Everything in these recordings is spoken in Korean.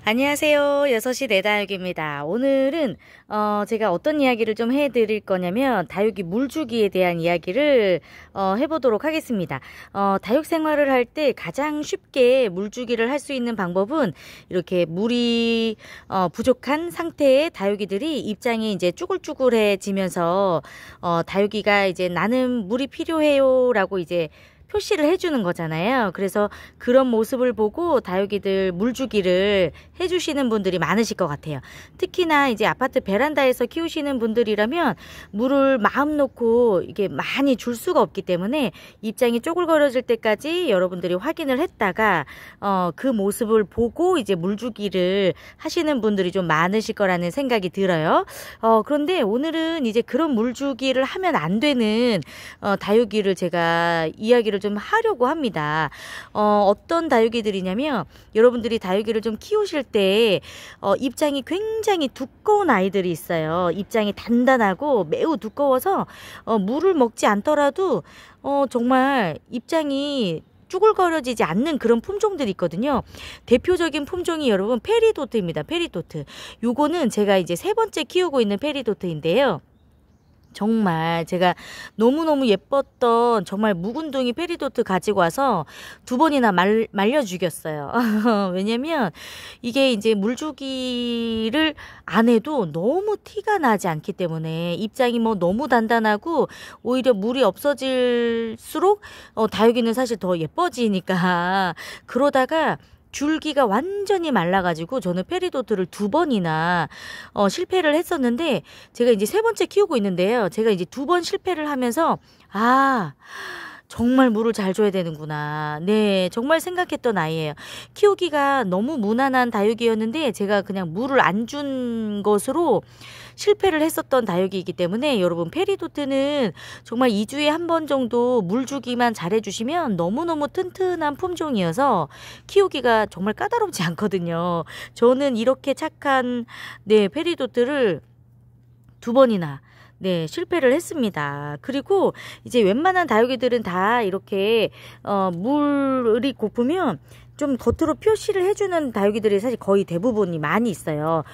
안녕하세요. 6시 내 다육입니다. 오늘은 제가 어떤 이야기를 좀 해드릴 거냐면 다육이 물주기에 대한 이야기를 해보도록 하겠습니다. 다육 생활을 할 때 가장 쉽게 물주기를 할 수 있는 방법은 이렇게 물이 부족한 상태의 다육이들이 입장이 이제 쭈글쭈글해지면서 다육이가 이제 나는 물이 필요해요 라고 이제 표시를 해주는 거잖아요. 그래서 그런 모습을 보고 다육이들 물주기를 해주시는 분들이 많으실 것 같아요. 특히나 이제 아파트 베란다에서 키우시는 분들이라면 물을 마음 놓고 이게 많이 줄 수가 없기 때문에 입장이 쪼글거려질 때까지 여러분들이 확인을 했다가 그 모습을 보고 이제 물주기를 하시는 분들이 좀 많으실 거라는 생각이 들어요. 그런데 오늘은 이제 그런 물주기를 하면 안 되는 다육이를 제가 이야기를 좀 하려고 합니다. 어떤 다육이들이냐면 여러분들이 다육이를 좀 키우실 때 입장이 굉장히 두꺼운 아이들이 있어요. 입장이 단단하고 매우 두꺼워서 물을 먹지 않더라도 정말 입장이 쭈글거려지지 않는 그런 품종들이 있거든요. 대표적인 품종이 여러분 페리도트입니다. 페리도트. 요거는 제가 이제 3번째 키우고 있는 페리도트인데요. 정말 제가 너무너무 예뻤던 정말 묵은둥이 페리도트 가지고 와서 2번이나 말려 죽였어요. 왜냐면 이게 이제 물주기를 안 해도 너무 티가 나지 않기 때문에 입장이 뭐 너무 단단하고 오히려 물이 없어질수록 다육이는 사실 더 예뻐지니까 그러다가 줄기가 완전히 말라가지고 저는 페리도트를 2번이나 실패를 했었는데 제가 이제 3번째 키우고 있는데요. 제가 이제 2번 실패를 하면서 정말 물을 잘 줘야 되는구나. 네, 정말 생각했던 아이예요. 키우기가 너무 무난한 다육이였는데 제가 그냥 물을 안 준 것으로 실패를 했었던 다육이이기 때문에 여러분 페리도트는 정말 2주에 한 번 정도 물 주기만 잘해주시면 너무너무 튼튼한 품종이어서 키우기가 정말 까다롭지 않거든요. 저는 이렇게 착한 페리도트를 2번이나 실패를 했습니다. 그리고 이제 웬만한 다육이들은 다 이렇게 물이 고프면 좀 겉으로 표시를 해주는 다육이들이 사실 거의 대부분이 많이 있어요.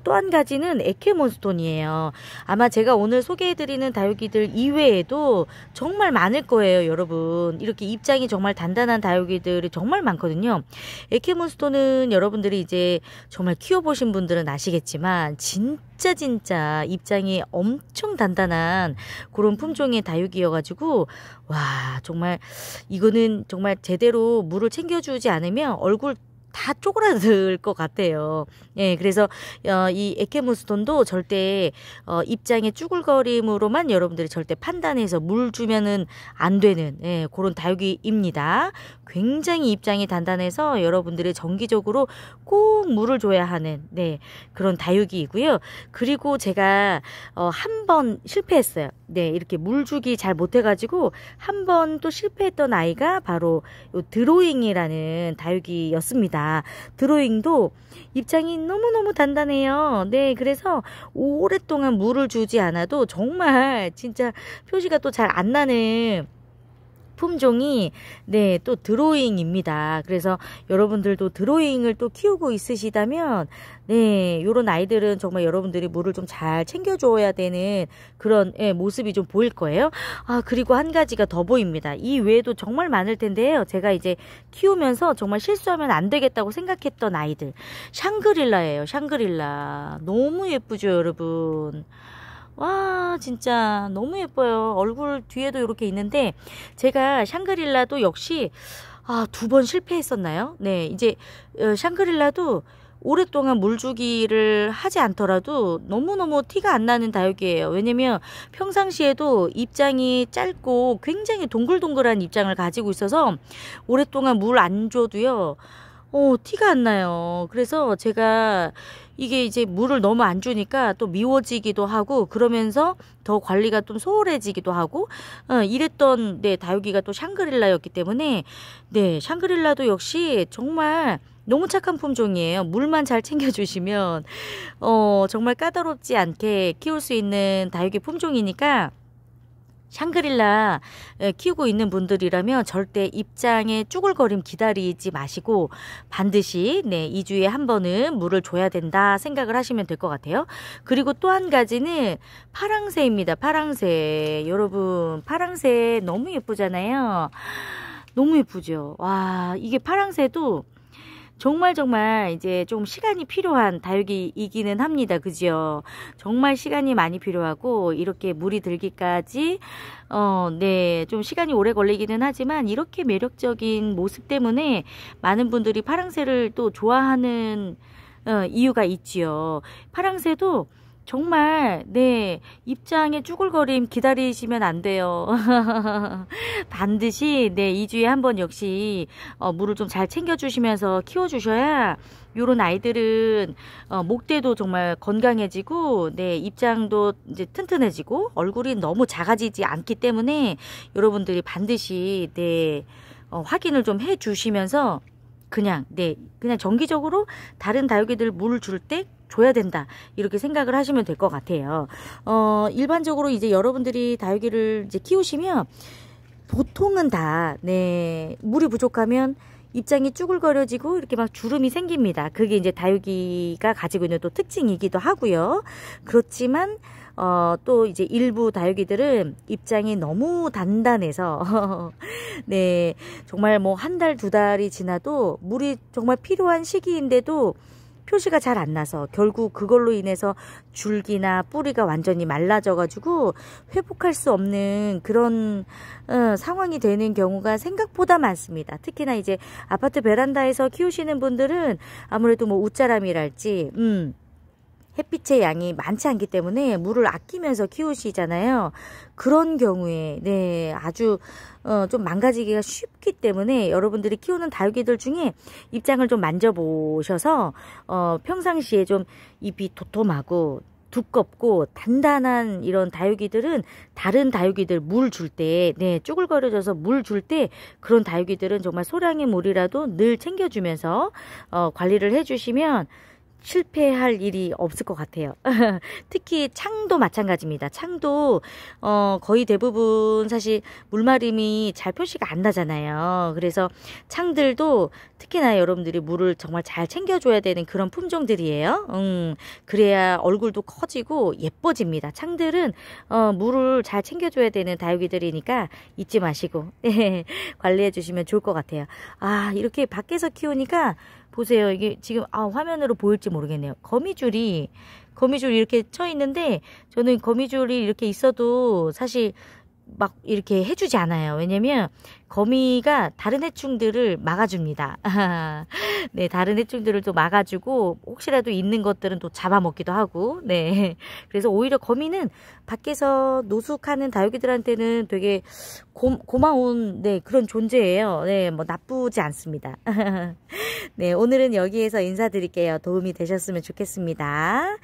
또 한 가지는 에케몬스톤이에요. 아마 제가 오늘 소개해드리는 다육이들 이외에도 정말 많을 거예요, 여러분. 이렇게 입장이 정말 단단한 다육이들이 정말 많거든요. 에케몬스톤은 여러분들이 이제 정말 키워보신 분들은 아시겠지만 진짜 입장이 엄청 단단한 그런 품종의 다육이여가지고 와 정말 이거는 정말 제대로 물을 챙겨주지 않으면 얼굴 다 쪼그라들 것 같아요. 예, 그래서 이 에케몬스톤도 절대 입장의 쭈글거림으로만 여러분들이 절대 판단해서 물 주면은 안 되는 그런 다육이입니다. 굉장히 입장이 단단해서 여러분들이 정기적으로 꼭 물을 줘야 하는 그런 다육이이고요. 그리고 제가 한 번 실패했어요. 이렇게 물 주기 잘 못해가지고 한 번 또 실패했던 아이가 바로 요 드로잉이라는 다육이였습니다. 드로잉도 입장이 너무너무 단단해요. 그래서 오랫동안 물을 주지 않아도 정말 진짜 표시가 또 잘 안 나는 품종이 또 드로잉입니다. 그래서 여러분들도 드로잉을 또 키우고 있으시다면 요런 아이들은 정말 여러분들이 물을 좀 잘 챙겨줘야 되는 그런 모습이 좀 보일 거예요. 그리고 한 가지가 더 보입니다. 이 외에도 정말 많을 텐데요. 제가 이제 키우면서 정말 실수하면 안 되겠다고 생각했던 아이들 샹그릴라예요. 샹그릴라 너무 예쁘죠, 여러분. 와 진짜 너무 예뻐요. 얼굴 뒤에도 이렇게 있는데 제가 샹그릴라도 역시 2번 실패했었나요? 이제 샹그릴라도 오랫동안 물주기를 하지 않더라도 너무너무 티가 안 나는 다육이에요. 왜냐면 평상시에도 입장이 짧고 굉장히 동글동글한 입장을 가지고 있어서 오랫동안 물 안 줘도요 티가 안 나요. 그래서 제가 이게 이제 물을 너무 안 주니까 또 미워지기도 하고 그러면서 더 관리가 좀 소홀해지기도 하고 이랬던 다육이가 또 샹그릴라였기 때문에 샹그릴라도 역시 정말 너무 착한 품종이에요. 물만 잘 챙겨주시면 정말 까다롭지 않게 키울 수 있는 다육이 품종이니까 샹그릴라 키우고 있는 분들이라면 절대 입장에 쭈글거림 기다리지 마시고 반드시 2주에 한 번은 물을 줘야 된다 생각을 하시면 될 것 같아요. 그리고 또 한 가지는 파랑새입니다. 파랑새. 여러분, 파랑새 너무 예쁘잖아요. 너무 예쁘죠. 와, 이게 파랑새도 정말 이제 좀 시간이 필요한 다육이이기는 합니다. 그죠? 정말 시간이 많이 필요하고 이렇게 물이 들기까지 좀 시간이 오래 걸리기는 하지만 이렇게 매력적인 모습 때문에 많은 분들이 파랑새를 또 좋아하는 이유가 있지요. 파랑새도 정말 입장에 쭈글거림 기다리시면 안 돼요. 반드시 2주에 한 번 역시 물을 좀 잘 챙겨주시면서 키워주셔야 요런 아이들은 목대도 정말 건강해지고 입장도 이제 튼튼해지고 얼굴이 너무 작아지지 않기 때문에 여러분들이 반드시 확인을 좀 해주시면서 그냥 정기적으로 다른 다육이들 물을 줄 때 줘야 된다 이렇게 생각을 하시면 될 것 같아요. 일반적으로 이제 여러분들이 다육이를 이제 키우시면 보통은 다 물이 부족하면 입장이 쭈글거려지고 이렇게 막 주름이 생깁니다. 그게 이제 다육이가 가지고 있는 또 특징이기도 하고요. 그렇지만 또 이제 일부 다육이들은 입장이 너무 단단해서 정말 뭐 한 달, 두 달이 지나도 물이 정말 필요한 시기인데도 표시가 잘 안 나서 결국 그걸로 인해서 줄기나 뿌리가 완전히 말라져 가지고 회복할 수 없는 그런 상황이 되는 경우가 생각보다 많습니다. 특히나 이제 아파트 베란다에서 키우시는 분들은 아무래도 뭐 웃자람이랄지 햇빛의 양이 많지 않기 때문에 물을 아끼면서 키우시잖아요. 그런 경우에 아주 좀 망가지기가 쉽기 때문에 여러분들이 키우는 다육이들 중에 입장을 좀 만져보셔서 평상시에 좀 잎이 도톰하고 두껍고 단단한 이런 다육이들은 다른 다육이들 물 줄 때 쭈글거려져서 물 줄 때 그런 다육이들은 정말 소량의 물이라도 늘 챙겨주면서 관리를 해주시면 실패할 일이 없을 것 같아요. 특히 창도 마찬가지입니다. 창도 거의 대부분 사실 물마름이 잘 표시가 안 나잖아요. 그래서 창들도 특히나 여러분들이 물을 정말 잘 챙겨줘야 되는 그런 품종들이에요. 그래야 얼굴도 커지고 예뻐집니다. 창들은 물을 잘 챙겨줘야 되는 다육이들이니까 잊지 마시고 관리해 주시면 좋을 것 같아요. 아, 이렇게 밖에서 키우니까 보세요. 이게 지금 화면으로 보일지 모르겠네요. 거미줄이 이렇게 쳐 있는데 저는 거미줄이 이렇게 있어도 사실 막 이렇게 해주지 않아요. 왜냐면 거미가 다른 해충들을 막아줍니다. 다른 해충들을 또 막아주고 혹시라도 있는 것들은 또 잡아먹기도 하고 그래서 오히려 거미는 밖에서 노숙하는 다육이들한테는 되게 고마운 그런 존재예요. 뭐 나쁘지 않습니다. 오늘은 여기에서 인사드릴게요. 도움이 되셨으면 좋겠습니다.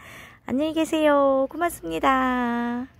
안녕히 계세요. 고맙습니다.